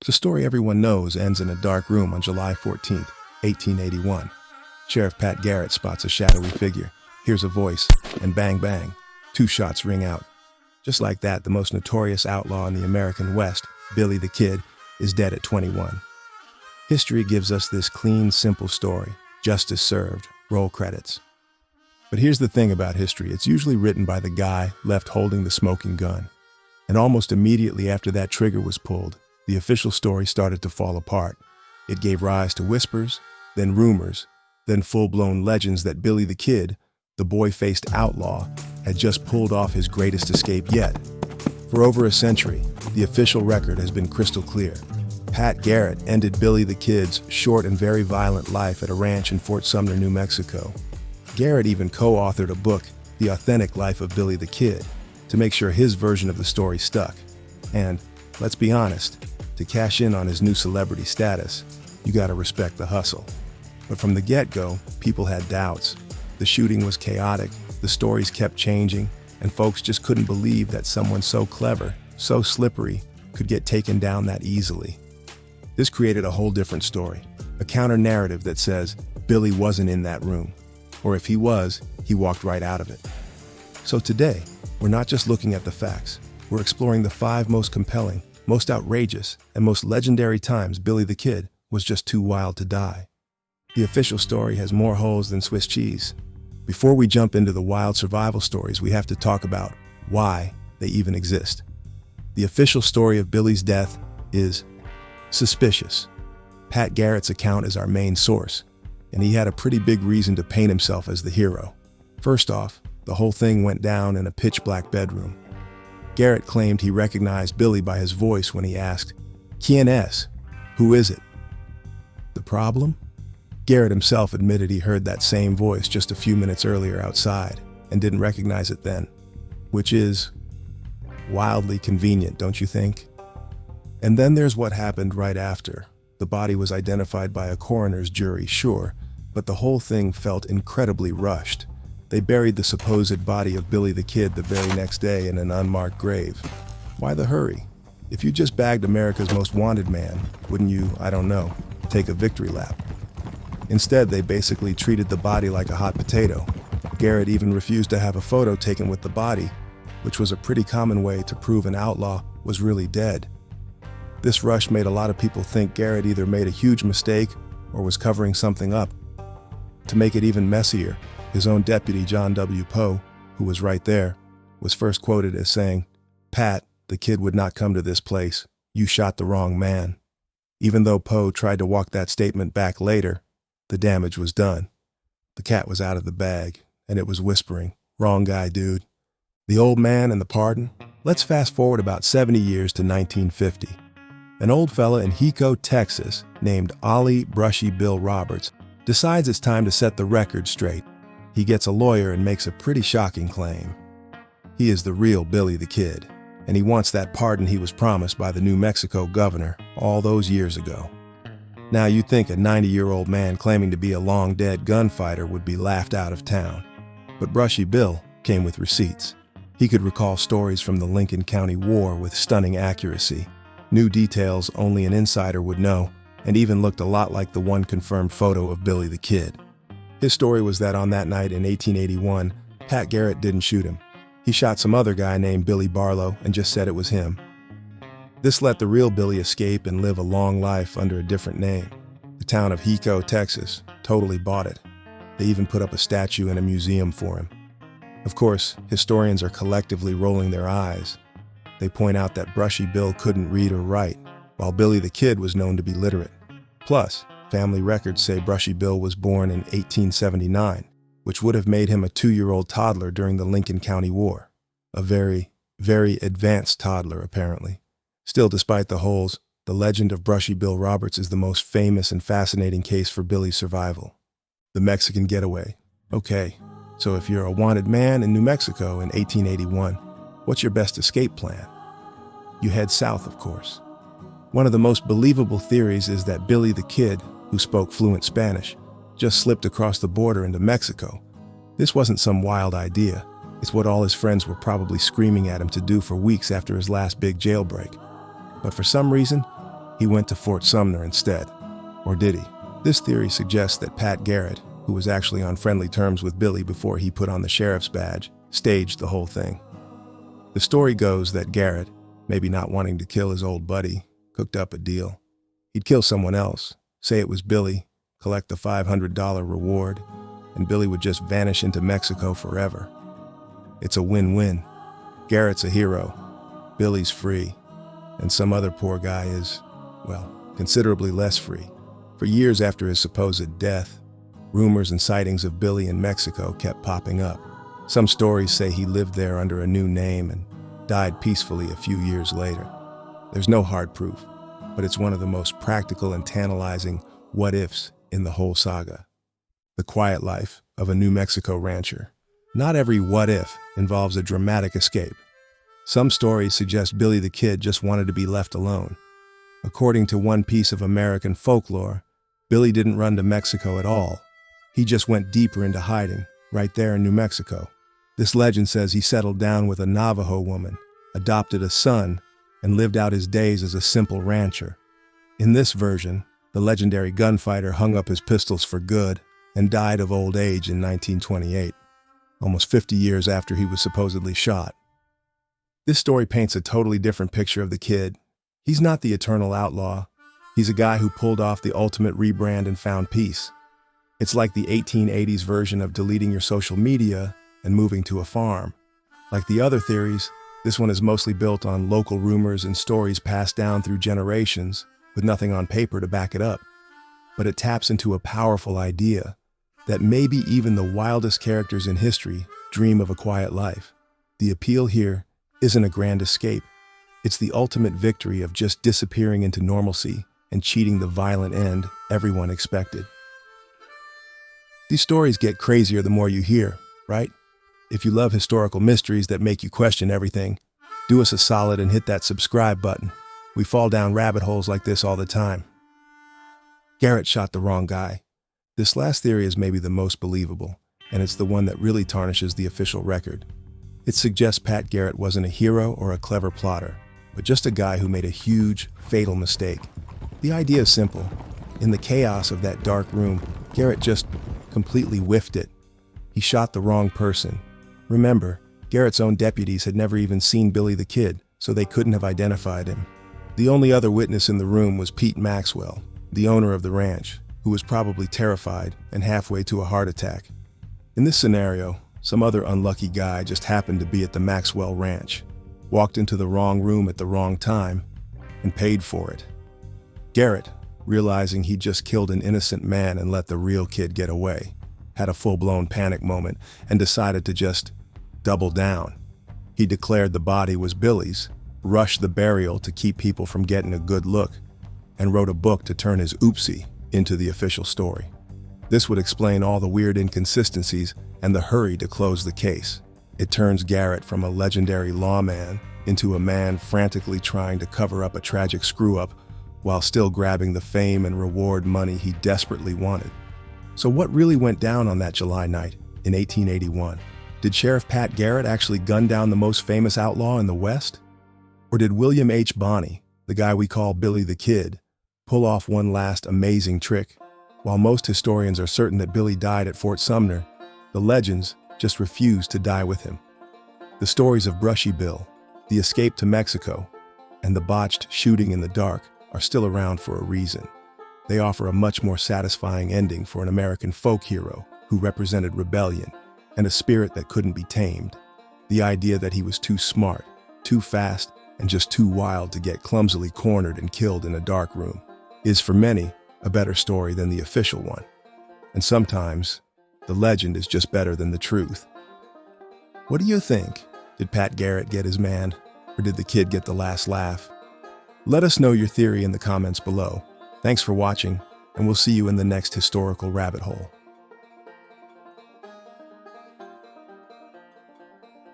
The story everyone knows ends in a dark room on July 14th, 1881. Sheriff Pat Garrett spots a shadowy figure, hears a voice, and bang bang, 2 shots ring out. Just like that, the most notorious outlaw in the American West, Billy the Kid, is dead at 21. History gives us this clean, simple story. Justice served. Roll credits. But here's the thing about history. It's usually written by the guy left holding the smoking gun. And almost immediately after that trigger was pulled, the official story started to fall apart. It gave rise to whispers, then rumors, then full-blown legends that Billy the Kid, the boy-faced outlaw, had just pulled off his greatest escape yet. For over a century, the official record has been crystal clear. Pat Garrett ended Billy the Kid's short and very violent life at a ranch in Fort Sumner, New Mexico. Garrett even co-authored a book, The Authentic Life of Billy the Kid, to make sure his version of the story stuck. And, let's be honest, to cash in on his new celebrity status, you gotta respect the hustle. But from the get-go, people had doubts. The shooting was chaotic, the stories kept changing, and folks just couldn't believe that someone so clever, so slippery, could get taken down that easily. This created a whole different story, a counter-narrative that says Billy wasn't in that room, or if he was, he walked right out of it. So today, we're not just looking at the facts, we're exploring the 5 most compelling, most outrageous, and most legendary times Billy the Kid was just too wild to die. The official story has more holes than Swiss cheese. Before we jump into the wild survival stories, we have to talk about why they even exist. The official story of Billy's death is suspicious. Pat Garrett's account is our main source, and he had a pretty big reason to paint himself as the hero. First off, the whole thing went down in a pitch-black bedroom. Garrett claimed he recognized Billy by his voice when he asked, "Quién es? Who is it?" The problem? Garrett himself admitted he heard that same voice just a few minutes earlier outside and didn't recognize it then, which is wildly convenient, don't you think? And then there's what happened right after. The body was identified by a coroner's jury, sure, but the whole thing felt incredibly rushed. They buried the supposed body of Billy the Kid the very next day in an unmarked grave. Why the hurry? If you just bagged America's most wanted man, wouldn't you, I don't know, take a victory lap? Instead, they basically treated the body like a hot potato. Garrett even refused to have a photo taken with the body, which was a pretty common way to prove an outlaw was really dead. This rush made a lot of people think Garrett either made a huge mistake or was covering something up. To make it even messier, his own deputy, John W. Poe, who was right there, was first quoted as saying, "Pat, the kid would not come to this place. You shot the wrong man." Even though Poe tried to walk that statement back later, the damage was done. The cat was out of the bag, and it was whispering, "Wrong guy, dude." The old man and the pardon? Let's fast forward about 70 years to 1950. An old fella in Hico, Texas, named Ollie Brushy Bill Roberts, decides it's time to set the record straight. He gets a lawyer and makes a pretty shocking claim. He is the real Billy the Kid, and he wants that pardon he was promised by the New Mexico governor all those years ago. Now you'd think a 90-year-old man claiming to be a long-dead gunfighter would be laughed out of town. But Brushy Bill came with receipts. He could recall stories from the Lincoln County War with stunning accuracy. New details only an insider would know, and even looked a lot like the one confirmed photo of Billy the Kid. His story was that on that night in 1881, Pat Garrett didn't shoot him. He shot some other guy named Billy Barlow and just said it was him. This let the real Billy escape and live a long life under a different name. The town of Hico, Texas, totally bought it. They even put up a statue in a museum for him. Of course, historians are collectively rolling their eyes. They point out that Brushy Bill couldn't read or write, while Billy the Kid was known to be literate. Plus, family records say Brushy Bill was born in 1879, which would have made him a 2-year-old toddler during the Lincoln County War. A very, very advanced toddler, apparently. Still, despite the holes, the legend of Brushy Bill Roberts is the most famous and fascinating case for Billy's survival. The Mexican getaway. Okay, so if you're a wanted man in New Mexico in 1881, what's your best escape plan? You head south, of course. One of the most believable theories is that Billy the Kid, who spoke fluent Spanish, just slipped across the border into Mexico. This wasn't some wild idea. It's what all his friends were probably screaming at him to do for weeks after his last big jailbreak. But for some reason, he went to Fort Sumner instead. Or did he? This theory suggests that Pat Garrett, who was actually on friendly terms with Billy before he put on the sheriff's badge, staged the whole thing. The story goes that Garrett, maybe not wanting to kill his old buddy, cooked up a deal. He'd kill someone else, say it was Billy, collect the $500 reward, and Billy would just vanish into Mexico forever. It's a win-win. Garrett's a hero, Billy's free, and some other poor guy is, well, considerably less free. For years after his supposed death, rumors and sightings of Billy in Mexico kept popping up. Some stories say he lived there under a new name and died peacefully a few years later. There's no hard proof, but it's one of the most practical and tantalizing what-ifs in the whole saga. The quiet life of a New Mexico rancher. Not every what-if involves a dramatic escape. Some stories suggest Billy the Kid just wanted to be left alone. According to one piece of American folklore, Billy didn't run to Mexico at all. He just went deeper into hiding, right there in New Mexico. This legend says he settled down with a Navajo woman, adopted a son, and lived out his days as a simple rancher. In this version, the legendary gunfighter hung up his pistols for good and died of old age in 1928, almost 50 years after he was supposedly shot. This story paints a totally different picture of the kid. He's not the eternal outlaw. He's a guy who pulled off the ultimate rebrand and found peace. It's like the 1880s version of deleting your social media and moving to a farm. Like the other theories, this one is mostly built on local rumors and stories passed down through generations, with nothing on paper to back it up. But it taps into a powerful idea that maybe even the wildest characters in history dream of a quiet life. The appeal here isn't a grand escape. It's the ultimate victory of just disappearing into normalcy and cheating the violent end everyone expected. These stories get crazier the more you hear, right? If you love historical mysteries that make you question everything, do us a solid and hit that subscribe button. We fall down rabbit holes like this all the time. Garrett shot the wrong guy. This last theory is maybe the most believable, and it's the one that really tarnishes the official record. It suggests Pat Garrett wasn't a hero or a clever plotter, but just a guy who made a huge, fatal mistake. The idea is simple. In the chaos of that dark room, Garrett just completely whiffed it. He shot the wrong person. Remember, Garrett's own deputies had never even seen Billy the Kid, so they couldn't have identified him. The only other witness in the room was Pete Maxwell, the owner of the ranch, who was probably terrified and halfway to a heart attack. In this scenario, some other unlucky guy just happened to be at the Maxwell ranch, walked into the wrong room at the wrong time, and paid for it. Garrett, realizing he'd just killed an innocent man and let the real kid get away, had a full-blown panic moment and decided to just double down. He declared the body was Billy's, rushed the burial to keep people from getting a good look, and wrote a book to turn his oopsie into the official story. This would explain all the weird inconsistencies and the hurry to close the case. It turns Garrett from a legendary lawman into a man frantically trying to cover up a tragic screw-up while still grabbing the fame and reward money he desperately wanted. So what really went down on that July night in 1881? Did Sheriff Pat Garrett actually gun down the most famous outlaw in the West? Or did William H. Bonney, the guy we call Billy the Kid, pull off one last amazing trick? While most historians are certain that Billy died at Fort Sumner, the legends just refuse to die with him. The stories of Brushy Bill, the escape to Mexico, and the botched shooting in the dark are still around for a reason. They offer a much more satisfying ending for an American folk hero who represented rebellion and a spirit that couldn't be tamed. The idea that he was too smart, too fast, and just too wild to get clumsily cornered and killed in a dark room is, for many, a better story than the official one. And sometimes, the legend is just better than the truth. What do you think? Did Pat Garrett get his man, or did the kid get the last laugh? Let us know your theory in the comments below. Thanks for watching, and we'll see you in the next historical rabbit hole.